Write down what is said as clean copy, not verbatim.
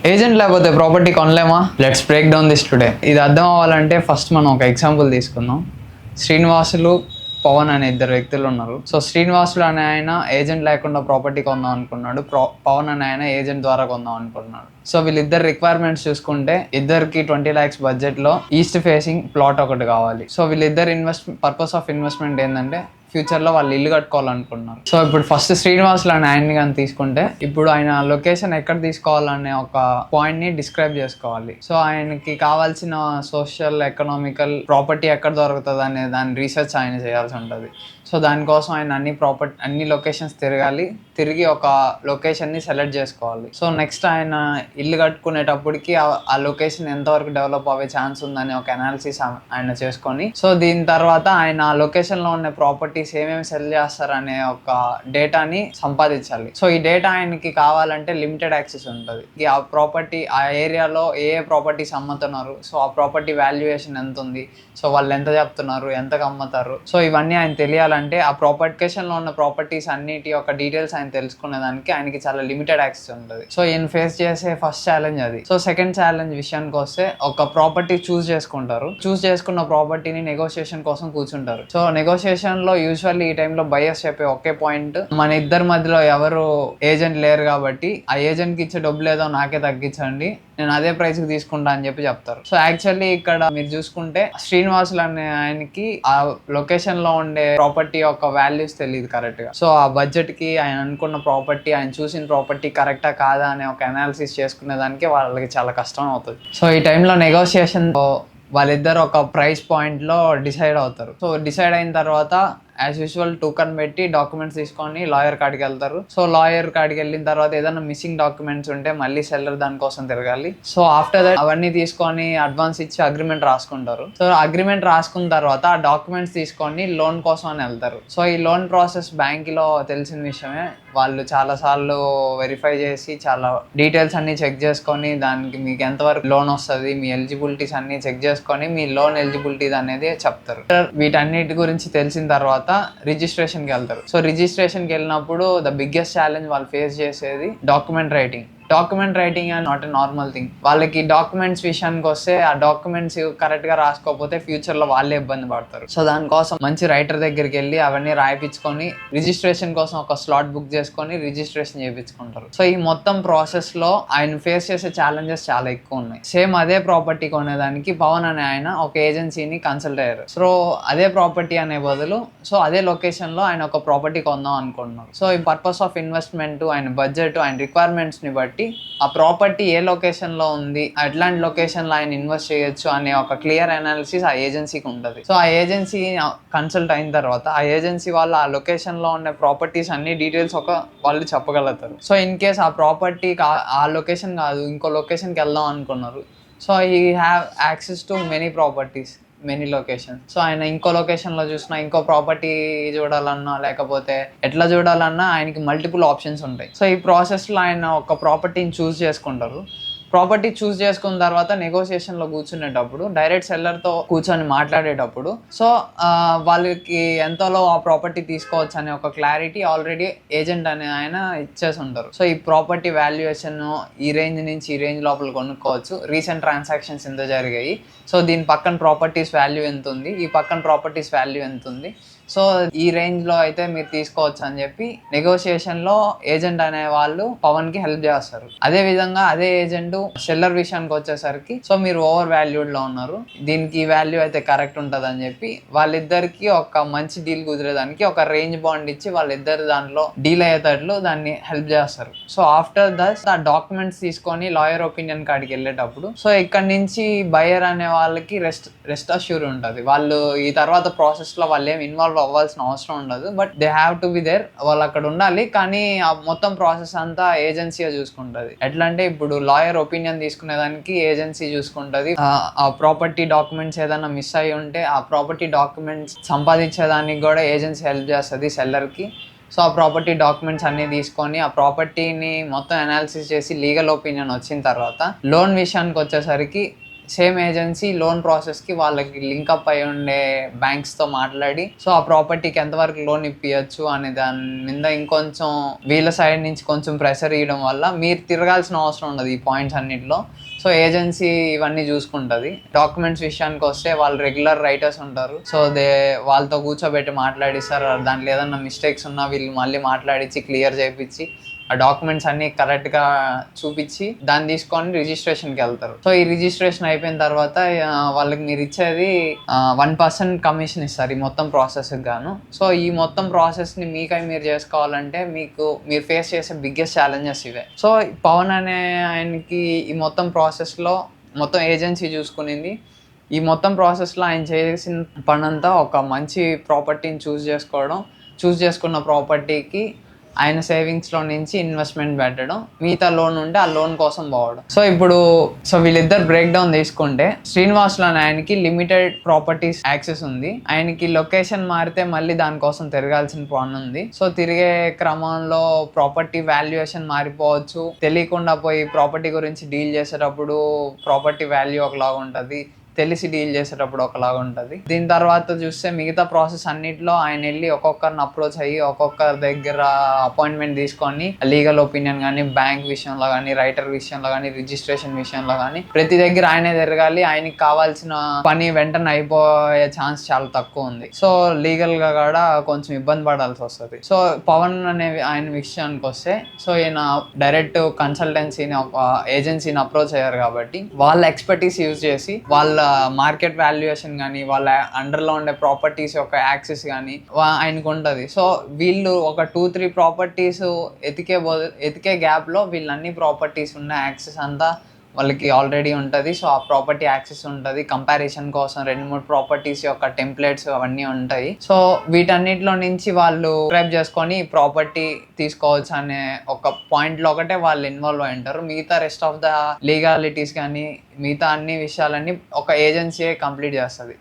Agent లేకపోతే property కొనలేమా? Let's break down this today. ఇది అర్థం అవ్వాలంటే ఫస్ట్ మనం ఒక ఎగ్జాంపుల్ తీసుకుందాం. శ్రీనివాసులు, పవన్ అనే ఇద్దరు వ్యక్తులు ఉన్నారు. సో శ్రీనివాసులు అనే ఆయన ఏజెంట్ లేకుండా ప్రాపర్టీ కొందాం అనుకున్నాడు. పవన్ అనే ఆయన ఏజెంట్ ద్వారా కొందాం అనుకున్నాడు. సో వీళ్ళిద్దరు రిక్వైర్మెంట్స్ చూసుకుంటే ఇద్దరికి 20 lakhs బడ్జెట్లో ఈస్ట్ ఫేసింగ్ ప్లాట్ ఒకటి కావాలి. సో వీళ్ళిద్దరు పర్పస్ ఆఫ్ ఇన్వెస్ట్మెంట్ ఏంటంటే ఫ్యూచర్లో వాళ్ళు ఇల్లు కట్టుకోవాలనుకున్నారు. సో ఇప్పుడు ఫస్ట్ శ్రీనివాసులు అనే ఆయన్ని కానీ తీసుకుంటే ఇప్పుడు ఆయన లొకేషన్ ఎక్కడ తీసుకోవాలనే ఒక పాయింట్ని డిస్క్రైబ్ చేసుకోవాలి. సో ఆయనకి కావాల్సిన సోషల్ ఎకనామికల్ ప్రాపర్టీ ఎక్కడ దొరుకుతుంది అనే దాని రీసెర్చ్ ఆయన చేయాల్సి ఉంటుంది. సో దానికోసం ఆయన అన్ని లొకేషన్స్ తిరిగి ఒక లొకేషన్ని సెలెక్ట్ చేసుకోవాలి. సో నెక్స్ట్ ఆయన ఇల్లు కట్టుకునేటప్పటికి ఆ లొకేషన్ ఎంతవరకు డెవలప్ అవ్వే ఛాన్స్ ఉందని ఒక అనాలిసిస్ ఆయన చేసుకొని, సో దీని తర్వాత ఆయన ఆ లొకేషన్లో ఉన్న ప్రాపర్టీస్ ఏమేమి సెల్ చేస్తారనే ఒక డేటాని సంపాదించాలి. సో ఈ డేటా ఆయనకి కావాలంటే లిమిటెడ్ యాక్సెస్ ఉంటుంది. ఆ ప్రాపర్టీ ఆ ఏరియాలో ఏ ప్రాపర్టీస్ అమ్ముతున్నారు, సో ఆ ప్రాపర్టీ వాల్యుయేషన్ ఎంత ఉంది, సో వాళ్ళు ఎంత చెప్తున్నారు, ఎంతకు అమ్ముతారు, సో ఇవన్నీ ఆయన తెలియాలంటే ఆ లొకేషన్లో ఉన్న ప్రాపర్టీస్ అన్నిటి యొక్క డీటెయిల్స్ ఆయన తెలుసుకునే దానికి ఆయనకి చాలా లిమిటెడ్ యాక్సెస్ ఉంటుంది. సో ఈయన ఫేస్ చేసే ఫస్ట్ ఛాలెంజ్ అది. సో సెకండ్ ఛాలెంజ్ విషయానికి వస్తే ఒక ప్రాపర్టీ చూస్ చేసుకున్న ప్రాపర్టీని నెగోషియేషన్ కోసం కూర్చుంటారు. సో నెగోషియేషన్ లో యూజువల్లీ ఈ టైంలో బయర్స్ చెప్పే ఒకే పాయింట్, మన ఇద్దరి మధ్యలో ఎవరు ఏజెంట్ లేరు కాబట్టి ఆ ఏజెంట్ కి ఇచ్చే డబ్బులు ఏదో నాకే తగ్గించండి, నేను అదే ప్రైస్ కి తీసుకుంటా అని చెప్తారు. సో యాక్చువల్లీ ఇక్కడ మీరు చూసుకుంటే శ్రీనివాసులు అనే ఆయనకి ఆ లొకేషన్ లో ఉండే ప్రాపర్టీ యొక్క వాల్యూస్ తెలియదు కరెక్ట్ గా. సో ఆ బడ్జెట్ కి ఆయన అనుకున్న ప్రాపర్టీ, ఆయన చూసిన ప్రాపర్టీ కరెక్టా కాదా అనే ఒక అనాలిసిస్ చేసుకునే దానికి వాళ్ళకి చాలా కష్టం అవుతుంది. సో ఈ టైంలో నెగోషియేషన్ వాళ్ళిద్దరు ఒక ప్రైస్ పాయింట్ లో డిసైడ్ అవుతారు. సో డిసైడ్ అయిన తర్వాత యాజ్ యూజువల్ టోకన్ పెట్టి డాక్యుమెంట్స్ తీసుకొని లాయర్ కాడికి వెళ్తారు. సో లాయర్ కాడికి వెళ్ళిన తర్వాత ఏదైనా మిస్సింగ్ డాక్యుమెంట్స్ ఉంటే మళ్ళీ సెల్లర్ దానికోసం తిరగాలి. సో ఆఫ్టర్ దట్ అవన్నీ తీసుకొని అడ్వాన్స్ ఇచ్చి అగ్రిమెంట్ రాసుకుంటారు. సో అగ్రిమెంట్ రాసుకున్న తర్వాత ఆ డాక్యుమెంట్స్ తీసుకొని లోన్ కోసం అని వెళ్తారు. సో ఈ లోన్ ప్రాసెస్ బ్యాంకులో తెలిసిన విషయమే. వాళ్ళు చాలా సార్లు వెరిఫై చేసి చాలా డీటెయిల్స్ అన్ని చెక్ చేసుకొని దానికి మీకు ఎంతవరకు లోన్ వస్తుంది, మీ ఎలిజిబిలిటీస్ అన్ని చెక్ చేసుకొని మీ లోన్ ఎలిజిబిలిటీ అనేది చెప్తారు. వీటన్నిటి గురించి తెలిసిన తర్వాత రిజిస్ట్రేషన్కి వెళ్తారు. సో రిజిస్ట్రేషన్కి వెళ్ళినప్పుడు ద బిగ్గెస్ట్ ఛాలెంజ్ వాళ్ళు ఫేస్ చేసేది document writing and not a normal thing. వాళ్ళకి డాక్యుమెంట్స్ విషయానికి వస్తే ఆ డాక్యుమెంట్స్ కరెక్ట్ గా రాసుకోకపోతే ఫ్యూచర్ లో వాళ్ళే ఇబ్బంది పడతారు. సో దానికోసం మంచి రైటర్ దగ్గరికి వెళ్ళి అవన్నీ రాయిపించుకొని రిజిస్ట్రేషన్ కోసం ఒక స్లాట్ బుక్ చేసుకొని రిజిస్ట్రేషన్ చేయించుకుంటారు. సో ఈ మొత్తం ప్రాసెస్ లో ఆయన ఫేస్ చేసే ఛాలెంజెస్ చాలా ఎక్కువ ఉన్నాయి. సేమ్ అదే ప్రాపర్టీ కొనేదానికి పవన్ అనే ఆయన ఒక ఏజెన్సీని కన్సల్ట్ అయ్యారు. సో అదే ప్రాపర్టీ అనే బదులు సో అదే లొకేషన్ లో ఆయన ఒక ప్రాపర్టీ కొందాం అనుకుంటున్నారు. సో ఈ పర్పస్ ఆఫ్ ఇన్వెస్ట్మెంట్, ఆయన బడ్జెట్, ఆయన రిక్వైర్మెంట్స్ ని బట్టి ఆ ప్రాపర్టీ ఏ లొకేషన్ లో ఉంది, ఎట్లాంటి లొకేషన్ లో ఆయన ఇన్వెస్ట్ చేయొచ్చు అనే ఒక క్లియర్ అనాలిసిస్ ఆ ఏజెన్సీకి ఉంటుంది. సో ఆ ఏజెన్సీ కన్సల్ట్ అయిన తర్వాత ఆ ఏజెన్సీ వాళ్ళు ఆ లొకేషన్ లో ఉన్న ప్రాపర్టీస్ అన్ని డీటెయిల్స్ వాళ్ళు చెప్పగలుగుతారు. సో ఇన్ కేస్ ఆ ప్రాపర్టీ ఆ లొకేషన్ కాదు ఇంకో లొకేషన్కి వెళ్దాం అనుకున్నారు, సో ఈ have access to many locations. So ఆయన ఇంకో లొకేషన్లో చూసినా, ఇంకో ప్రాపర్టీ చూడాలన్నా, లేకపోతే ఎట్లా చూడాలన్నా ఆయనకి మల్టిపుల్ ఆప్షన్స్ ఉంటాయి. సో ఈ ప్రాసెస్లో ఆయన ఒక ప్రాపర్టీని చూస్ చేసుకుంటారు. ప్రాపర్టీ చూస్ చేసుకున్న తర్వాత నెగోషియేషన్లో కూర్చునేటప్పుడు డైరెక్ట్ సెల్లర్తో కూర్చొని మాట్లాడేటప్పుడు సో వాళ్ళకి ఎంతలో ఆ ప్రాపర్టీ తీసుకోవచ్చు అనే ఒక క్లారిటీ ఆల్రెడీ ఏజెంట్ అనే ఆయన ఇచ్చేసి ఉంటారు. సో ఈ ప్రాపర్టీ వాల్యుయేషన్ ఈ రేంజ్ నుంచి ఈ రేంజ్ లోపల కొనుక్కోవచ్చు, రీసెంట్ ట్రాన్సాక్షన్స్ ఎంత జరిగాయి, సో దీని పక్కన ప్రాపర్టీస్ వాల్యూ ఎంత ఉంది, ఈ పక్కన ప్రాపర్టీస్ వాల్యూ ఎంత ఉంది, సో ఈ రేంజ్లో అయితే మీరు తీసుకోవచ్చు అని చెప్పి నెగోషియేషన్లో ఏజెంట్ అనే వాళ్ళు పవన్కి హెల్ప్ చేస్తారు. అదే విధంగా అదే ఏజెంట్ సెల్లర్ విషయానికి వచ్చేసరికి సో మీరు ఓవర్ వాల్యూడ్లో ఉన్నారు, దీనికి వాల్యూ అయితే కరెక్ట్ ఉంటుంది అని చెప్పి వాళ్ళిద్దరికి ఒక మంచి డీల్ కుదిరేదానికి ఒక రేంజ్ బాండ్ ఇచ్చి వాళ్ళిద్దరు దాంట్లో డీల్ అయ్యేటట్లు దాన్ని హెల్ప్ చేస్తారు. సో ఆఫ్టర్ దట్ ఆ డాక్యుమెంట్స్ తీసుకొని లాయర్ ఒపీనియన్ కాడికి వెళ్ళేటప్పుడు సో ఇక్కడ నుంచి బయర్ అనే వాళ్ళకి రెస్ట్ అష్యూర్ ఉంటుంది. వాళ్ళు ఈ తర్వాత ప్రాసెస్లో వాళ్ళు ఏమి ఇన్వాల్వ్ అవ్వాల్సిన అవసరం ఉండదు, but they have to be there, వాళ్ళు అక్కడ ఉండాలి. కానీ ఆ మొత్తం ప్రాసెస్ అంతా ఏజెన్సీగా చూసుకుంటుంది. ఎట్లా అంటే ఇప్పుడు లాయర్ ఒపీనియన్ తీసుకునేదానికి ఏజెన్సీ చూసుకుంటుంది. ఆ ప్రాపర్టీ డాక్యుమెంట్స్ ఏదైనా మిస్ అయ్యి ఉంటే ఆ ప్రాపర్టీ డాక్యుమెంట్స్ సంపాదించేదానికి కూడా ఏజెన్సీ హెల్ప్ చేస్తుంది సెల్లర్కి. సో ఆ ప్రాపర్టీ డాక్యుమెంట్స్ అన్నీ తీసుకొని ఆ ప్రాపర్టీని మొత్తం అనాలిసిస్ చేసి లీగల్ ఒపీనియన్ వచ్చిన తర్వాత లోన్ విషయానికి వచ్చేసరికి సేమ్ ఏజెన్సీ లోన్ ప్రాసెస్కి వాళ్ళకి లింకప్ అయి ఉండే బ్యాంక్స్తో మాట్లాడి సో ఆ ప్రాపర్టీకి ఎంతవరకు లోన్ ఇప్పించచ్చు అనే దాని మీద ఇంకొంచెం వీళ్ళ సైడ్ నుంచి కొంచెం ప్రెషర్ ఇవ్వడం వల్ల మీరు తిరగాల్సిన అవసరం ఉండదు ఈ పాయింట్స్ అన్నిటిలో. సో ఏజెన్సీ ఇవన్నీ చూసుకుంటుంది. డాక్యుమెంట్స్ విషయానికి వస్తే వాళ్ళు రెగ్యులర్ రైటర్స్ ఉంటారు. సో వాళ్ళతో కూర్చోబెట్టి మాట్లాడిస్తారు. దాంట్లో ఏదన్నా మిస్టేక్స్ ఉన్నా వీళ్ళు మళ్ళీ మాట్లాడించి క్లియర్ చేయించి ఆ డాక్యుమెంట్స్ అన్ని కరెక్ట్గా చూపించి దాన్ని తీసుకొని రిజిస్ట్రేషన్కి వెళ్తారు. సో ఈ రిజిస్ట్రేషన్ అయిపోయిన తర్వాత వాళ్ళకి మీరు ఇచ్చేది 1% కమిషన్ ఇస్తారు ఈ మొత్తం ప్రాసెస్కి గాను. సో ఈ మొత్తం ప్రాసెస్ని మీకై మీరు చేసుకోవాలంటే మీరు ఫేస్ చేసే బిగ్గెస్ట్ ఛాలెంజెస్ ఇవే. సో పవన్ అనే ఆయనకి ఈ మొత్తం ప్రాసెస్లో మొత్తం ఏజెన్సీ చూసుకునింది. ఈ మొత్తం ప్రాసెస్లో ఆయన చేసిన పనంతా ఒక మంచి ప్రాపర్టీని చూస్ చేసుకున్న ప్రాపర్టీకి ఆయన సేవింగ్స్లో నుంచి ఇన్వెస్ట్మెంట్ పెట్టడం, మిగతా లోన్ ఉంటే ఆ లోన్ కోసం పోవడం. సో వీళ్ళిద్దరు బ్రేక్ డౌన్ తీసుకుంటే శ్రీనివాసులు అనే ఆయనకి లిమిటెడ్ ప్రాపర్టీస్ యాక్సెస్ ఉంది. ఆయనకి లొకేషన్ మారితే మళ్ళీ దానికోసం తిరగాల్సిన పని ఉంది. సో తిరిగే క్రమంలో ప్రాపర్టీ వాల్యుయేషన్ మారిపోవచ్చు. తెలియకుండా పోయి ప్రాపర్టీ గురించి డీల్ చేసేటప్పుడు ప్రాపర్టీ వాల్యూ ఒకలాగా ఉంటుంది, తెలిసి డీల్ చేసేటప్పుడు ఒకలాగా ఉంటుంది. దీని తర్వాత చూస్తే మిగతా ప్రాసెస్ అన్నిటిలో ఆయన వెళ్ళి ఒక్కొక్కరిని అప్రోచ్ అయ్యి ఒక్కొక్కరి దగ్గర అపాయింట్మెంట్ తీసుకొని లీగల్ ఒపీనియన్ కానీ, బ్యాంక్ విషయంలో కానీ, రైటర్ విషయంలో కానీ, రిజిస్ట్రేషన్ విషయంలో కానీ ప్రతి దగ్గర ఆయనే తిరగాలి. ఆయనకి కావాల్సిన పని వెంటనే అయిపోయే ఛాన్స్ చాలా తక్కువ ఉంది. సో లీగల్ గా కూడా కొంచెం ఇబ్బంది పడాల్సి వస్తుంది. సో పవన్ అనే ఆయన విషయానికి వస్తే సో ఈయన డైరెక్ట్ కన్సల్టెన్సీని ఒక ఏజెన్సీని అప్రోచ్ అయ్యారు కాబట్టి వాళ్ళ ఎక్స్పర్టీస్ యూజ్ చేసి వాళ్ళ మార్కెట్ వాల్యుయేషన్ కానీ, వాళ్ళ అండర్లో ఉండే ప్రాపర్టీస్ యొక్క యాక్సెస్ కానీ ఆయనకు ఉంటుంది. సో వీళ్ళు ఒక 2-3 ప్రాపర్టీస్ ఎతికే గ్యాప్లో వీళ్ళన్ని ప్రాపర్టీస్ ఉన్న యాక్సెస్ అంతా వాళ్ళకి ఆల్రెడీ ఉంటుంది. సో ఆ ప్రాపర్టీ యాక్సెస్ ఉంటుంది. కంపారిజన్ కోసం 2-3 ప్రాపర్టీస్ యొక్క టెంప్లెట్స్ అవన్నీ ఉంటాయి. సో వీటన్నిటిలో నుంచి వాళ్ళు సబ్స్క్రైబ్ చేసుకొని ప్రాపర్టీ తీసుకోవచ్చు అనే ఒక పాయింట్లో ఒకటే వాళ్ళు ఇన్వాల్వ్ అయి ఉంటారు. మిగతా రెస్ట్ ఆఫ్ ద లీగాలిటీస్ కానీ మిగతా అన్ని విషయాలన్నీ ఒక ఏజెన్సీ కంప్లీట్ చేస్తుంది.